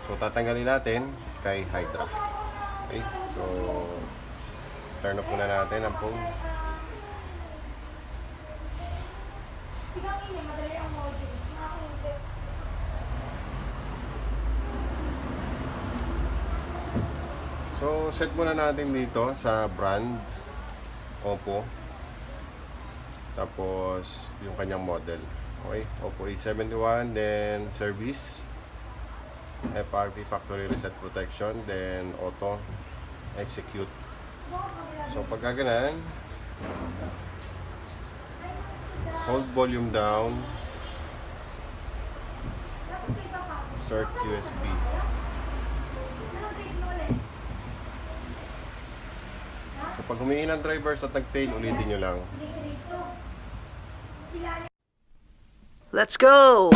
So tatanggalin natin kay Hydra. Okay? So turn off muna natin ang phone. So set muna natin dito sa brand Oppo. Tapos yung kanyang model. Okay, Oppo A71, then service, FRP factory reset protection, then auto execute. So pagka ganan, hold volume down, insert USB. So pag humingi ng drivers at nag-fail, ulitin nyo lang. Let's go!